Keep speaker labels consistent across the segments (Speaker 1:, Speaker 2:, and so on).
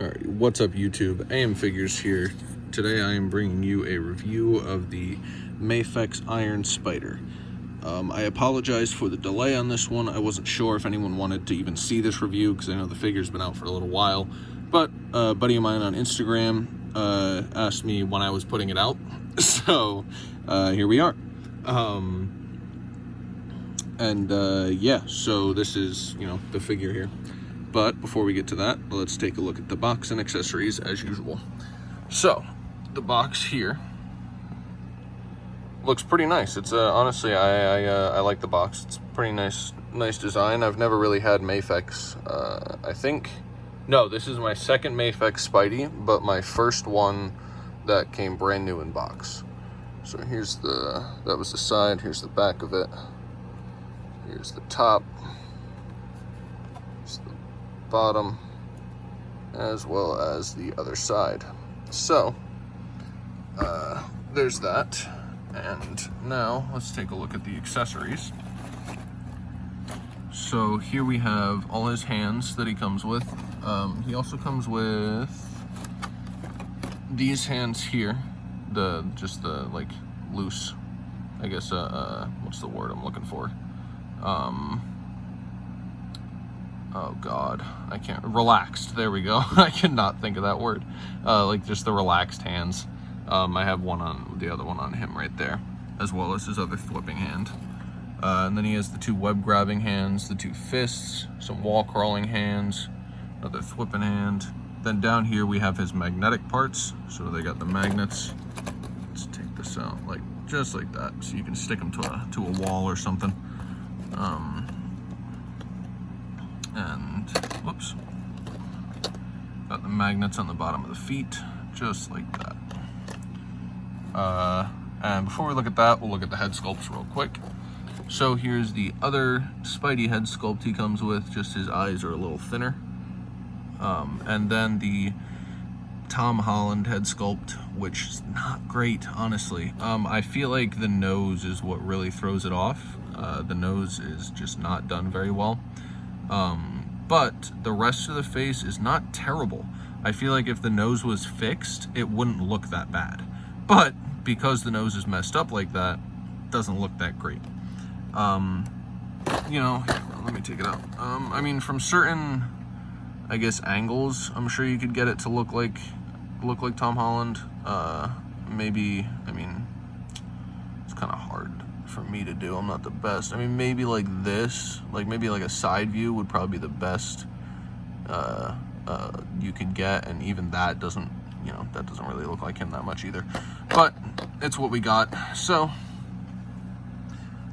Speaker 1: Alright, what's up YouTube? AM Figures here. Today I am bringing you a review of the Mafex Iron Spider. I apologize for the delay on this one. I wasn't sure if anyone wanted to even see this review because I know the figure's been out for a little while. But a buddy of mine on Instagram asked me when I was putting it out. So here we are. Yeah, so this is, the figure here. But before we get to that, let's take a look at the box and accessories as usual. So, the box here looks pretty nice. It's honestly, I like the box. It's pretty nice design. I've never really had Mafex. No, this is my second Mafex Spidey, but my first one that came brand new in box. So here's that was the side. Here's the back of it. Here's the top. Here's the bottom, as well as the other side. So there's that, and now let's take a look at the accessories. So here we have all his hands that he comes with. He also comes with these hands here, just the like loose, I guess, what's the word I'm looking for? Oh God, I can't, relaxed, there we go. I cannot think of that word. Like just the relaxed hands. I have one on, the other one on him right there, as well as his other flipping hand. And then he has the two web grabbing hands, the two fists, some wall crawling hands, another flipping hand. Then down here we have his magnetic parts. So they got the magnets. Let's take this out, like just like that, so you can stick them to a wall or something. And whoops, got the magnets on the bottom of the feet, just like that. And before we look at that, we'll look at the head sculpts real quick. So here's the other Spidey head sculpt he comes with, just his eyes are a little thinner. And then the Tom Holland head sculpt, which is not great, honestly. I feel like the nose is what really throws it off. The nose is just not done very well. But the rest of the face is not terrible. I feel like if the nose was fixed, it wouldn't look that bad. But because the nose is messed up like that, it doesn't look that great. Here, let me take it out. I mean, from certain, I guess, angles, I'm sure you could get it to look like Tom Holland. Maybe, I mean, it's kind of hard for me to do. I'm not the best. I mean, maybe like this, like maybe like a side view would probably be the best you could get, and even that doesn't, that doesn't really look like him that much either. But it's what we got. So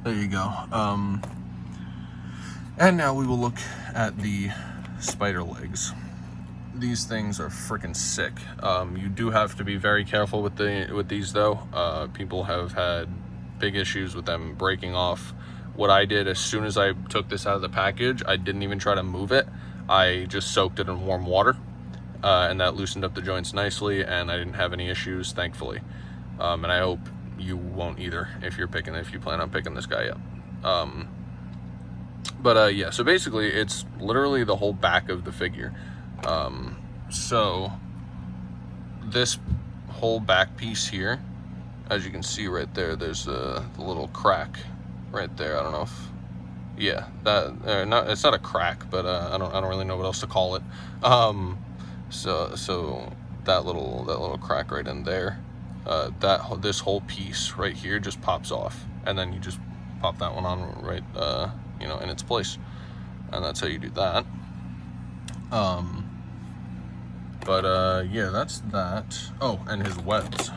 Speaker 1: there you go. And now we will look at the spider legs. These things are freaking sick. You do have to be very careful with these though. People have had big issues with them breaking off. What I did as soon as I took this out of the package, I didn't even try to move it. I just soaked it in warm water, and that loosened up the joints nicely, and I didn't have any issues, thankfully. And I hope you won't either if you plan on picking this guy up. Yeah, so basically it's literally the whole back of the figure. So this whole back piece here, as you can see right there, there's the little crack right there. I don't know if, yeah, it's not a crack, but I don't really know what else to call it. So that little crack right in there, this whole piece right here just pops off, and then you just pop that one on right, in its place, and that's how you do that. Yeah, that's that. Oh, and his webs.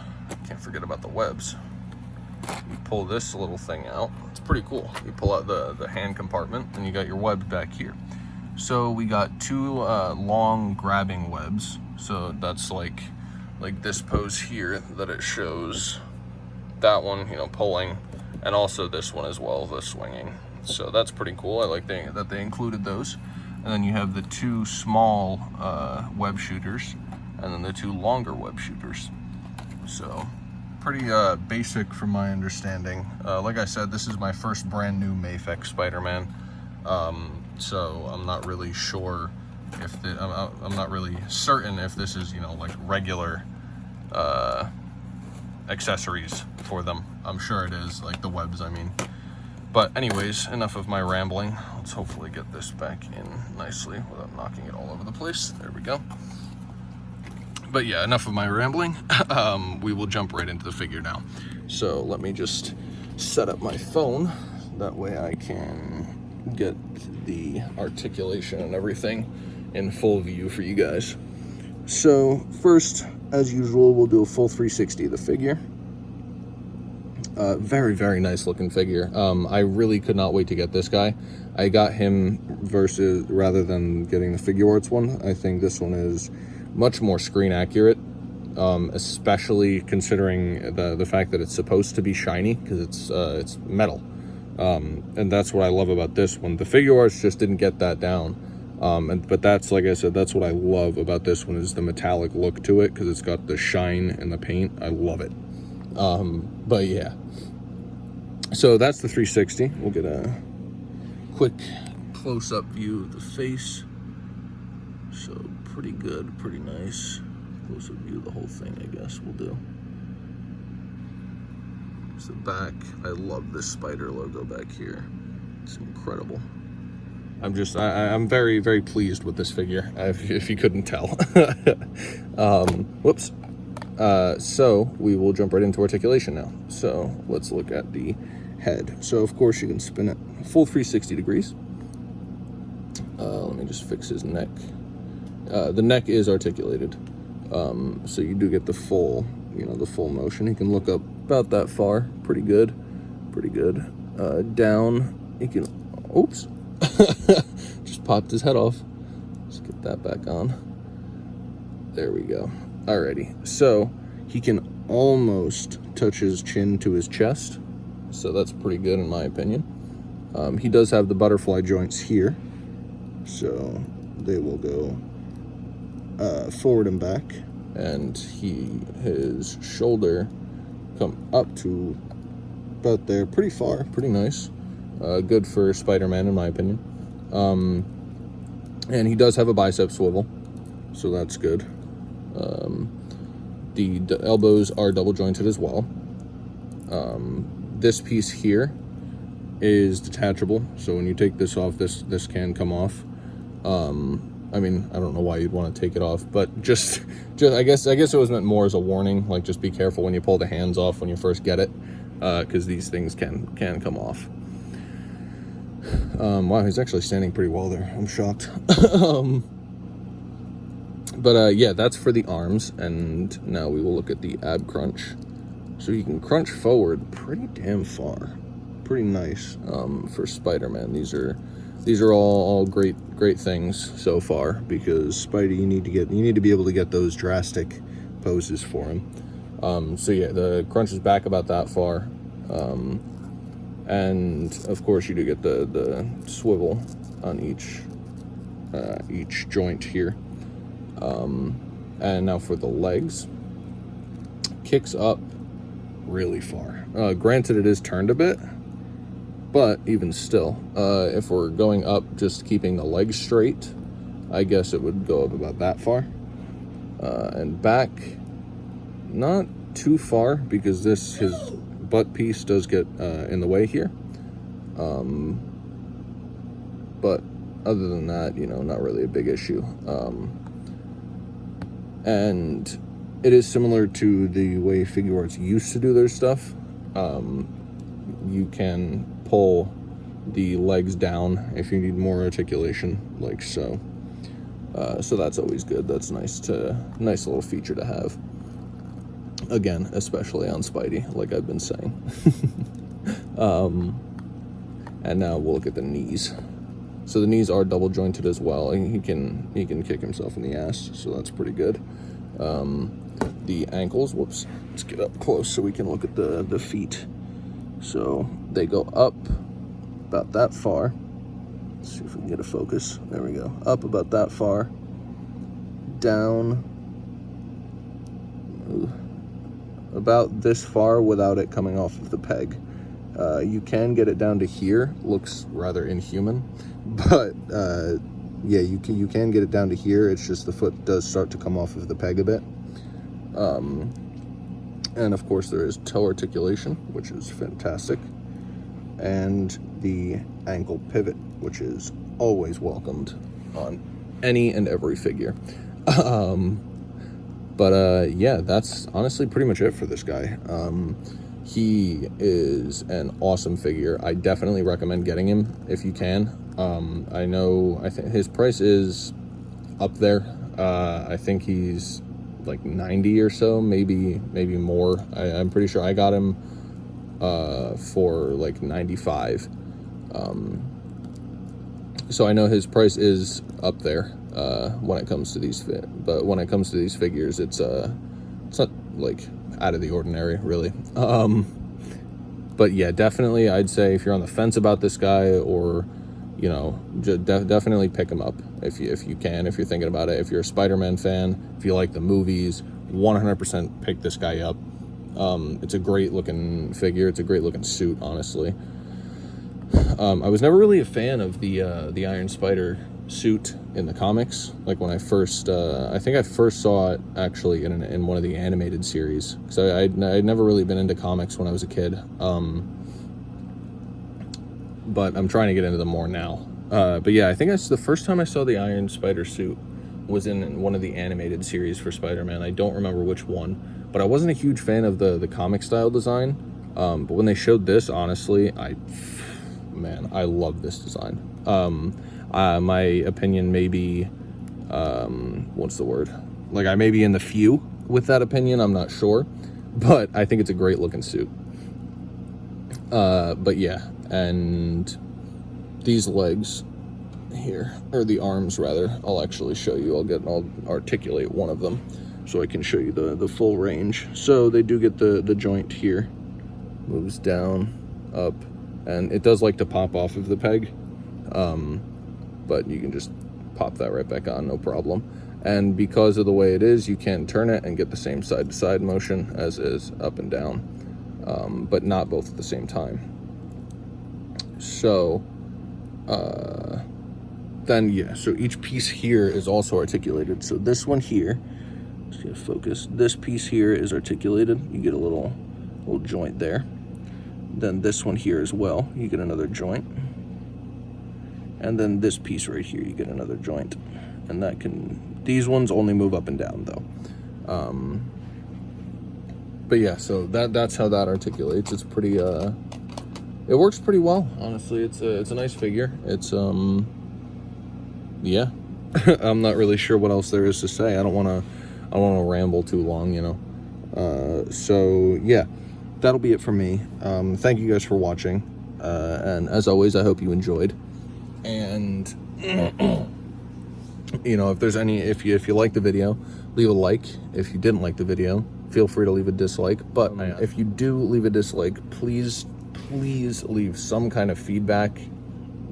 Speaker 1: Can't forget about the webs. You pull this little thing out. It's pretty cool. You pull out the hand compartment, and you got your webs back here. So we got two long grabbing webs. So that's like this pose here that it shows. That one, pulling, and also this one as well, the swinging. So that's pretty cool. I like that they included those. And then you have the two small web shooters, and then the two longer web shooters. So pretty basic from my understanding. Like I said, this is my first brand new Mafex Spider-Man. So I'm not really sure I'm not really certain if this is, you know, like regular accessories for them. I'm sure it is, like the webs, I mean. But anyways, enough of my rambling. Let's hopefully get this back in nicely without knocking it all over the place. There we go. But yeah, enough of my rambling. We will jump right into the figure now. So let me just set up my phone. That way I can get the articulation and everything in full view for you guys. So first, as usual, we'll do a full 360 of the figure. Very, very nice looking figure. I really could not wait to get this guy. I got him rather than getting the Figure Arts one. I think this one is much more screen accurate, especially considering the fact that it's supposed to be shiny, because it's metal. And that's what I love about this one. The Figure Arts just didn't get that down. But that's, like I said, that's what I love about this one, is the metallic look to it, because it's got the shine and the paint. I love it. But yeah, so that's the 360. We'll get a quick close-up view of the face. So pretty good, pretty nice. Close-up view of the whole thing, I guess we'll do. It's the back. I love this spider logo back here. It's incredible. I'm very, very pleased with this figure, if you couldn't tell. Whoops. So we will jump right into articulation now. So let's look at the head. So of course you can spin it full 360 degrees. Let me just fix his neck. The neck is articulated. So you do get the full, the full motion. You can look up about that far. Pretty good. Pretty good. Down, you can, oops. Just popped his head off. Let's get that back on. There we go. Alrighty, so he can almost touch his chin to his chest, so that's pretty good in my opinion. He does have the butterfly joints here, so they will go forward and back, and his shoulder come up to about there, pretty far, pretty nice. Good for Spider-Man in my opinion. And he does have a bicep swivel, so that's good. The elbows are double jointed as well. This piece here is detachable, so when you take this off, this can come off. I mean, I don't know why you'd want to take it off, but just I guess it was meant more as a warning, like just be careful when you pull the hands off when you first get it, because these things can come off. Wow, he's actually standing pretty well there. I'm shocked. But yeah, that's for the arms, and now we will look at the ab crunch. So you can crunch forward pretty damn far. Pretty nice for Spider-Man. These are all great things so far, because Spidey, you need to be able to get those drastic poses for him. So yeah, the crunch is back about that far. And of course you do get the swivel on each joint here. And now for the legs, kicks up really far. Granted, it is turned a bit, but even still, if we're going up just keeping the legs straight, I guess it would go up about that far. And back, not too far, because his butt piece does get in the way here. But other than that, not really a big issue. And it is similar to the way Figure Arts used to do their stuff. You can pull the legs down if you need more articulation, like so. So that's always good. That's nice little feature to have. Again, especially on Spidey, like I've been saying. And now we'll look at the knees. So the knees are double jointed as well. He can kick himself in the ass, so that's pretty good. The ankles, whoops, let's get up close so we can look at the feet. So they go up about that far. Let's see if we can get a focus. There we go. Up about that far. Down about this far without it coming off of the peg. You can get it down to here. Looks rather inhuman, but yeah, you can get it down to here. It's just the foot does start to come off of the peg a bit. And of course there is toe articulation, which is fantastic, and the ankle pivot, which is always welcomed on any and every figure. Yeah, that's honestly pretty much it for this guy. He is an awesome figure. I definitely recommend getting him if you can. I think his price is up there. I think he's like 90 or so, maybe more. I'm pretty sure I got him for like 95. So I know his price is up there when it comes to these but when it comes to these figures, it's not like out of the ordinary, really. But yeah, definitely I'd say if you're on the fence about this guy, or you know, definitely pick him up if you can, if you're thinking about it. If you're a Spider-Man fan, if you like the movies, 100% pick this guy up. It's a great looking figure. It's a great looking suit, honestly. I was never really a fan of the Iron Spider suit in the comics. Like when I first, I think I first saw it actually in one of the animated series, because I'd never really been into comics when I was a kid. But I'm trying to get into them more now. But yeah, I think that's the first time I saw the Iron Spider suit was in one of the animated series for Spider-Man. I don't remember which one, but I wasn't a huge fan of the comic style design. But when they showed this, honestly, I love this design. My opinion may be, what's the word? Like, I may be in the few with that opinion, I'm not sure, but I think it's a great looking suit. But yeah, and these legs here, or the arms rather, I'll actually show you. I'll articulate one of them so I can show you the full range. So they do get the joint here, moves down, up, and it does like to pop off of the peg, but you can just pop that right back on, no problem. And because of the way it is, you can turn it and get the same side-to-side motion as is up and down, but not both at the same time. So then yeah, so each piece here is also articulated. So this one here, just gonna focus, this piece here is articulated. You get a little joint there. Then this one here as well, you get another joint. And then this piece right here, you get another joint. And these ones only move up and down though. But yeah, so that's how that articulates. It's pretty, it works pretty well, honestly. It's a nice figure. It's, yeah, I'm not really sure what else there is to say. I don't want to ramble too long, you know. So yeah, that'll be it for me. Thank you guys for watching, and as always, I hope you enjoyed. And you know, if you liked the video, leave a like. If you didn't like the video, feel free to leave a dislike. But if you do leave a dislike, please leave some kind of feedback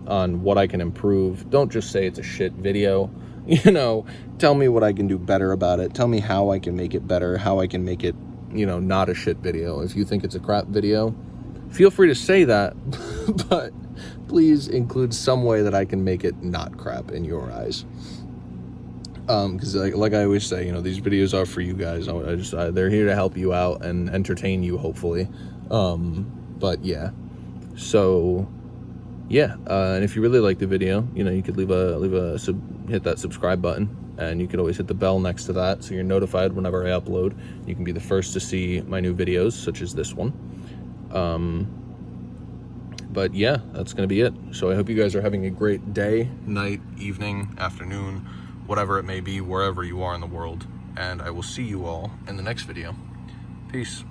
Speaker 1: on what I can improve. Don't just say it's a shit video. You know, tell me what I can do better about it. Tell me how I can make it better, how I can make it, you know, not a shit video. If you think it's a crap video, feel free to say that, but please include some way that I can make it not crap in your eyes. Because like I always say, you know, these videos are for you guys. They're here to help you out and entertain you, hopefully. But yeah, so yeah, and if you really like the video, you know, you could hit that subscribe button, and you could always hit the bell next to that so you're notified whenever I upload. You can be the first to see my new videos, such as this one. But yeah, that's gonna be it. So I hope you guys are having a great day, night, evening, afternoon, whatever it may be, wherever you are in the world, and I will see you all in the next video. Peace.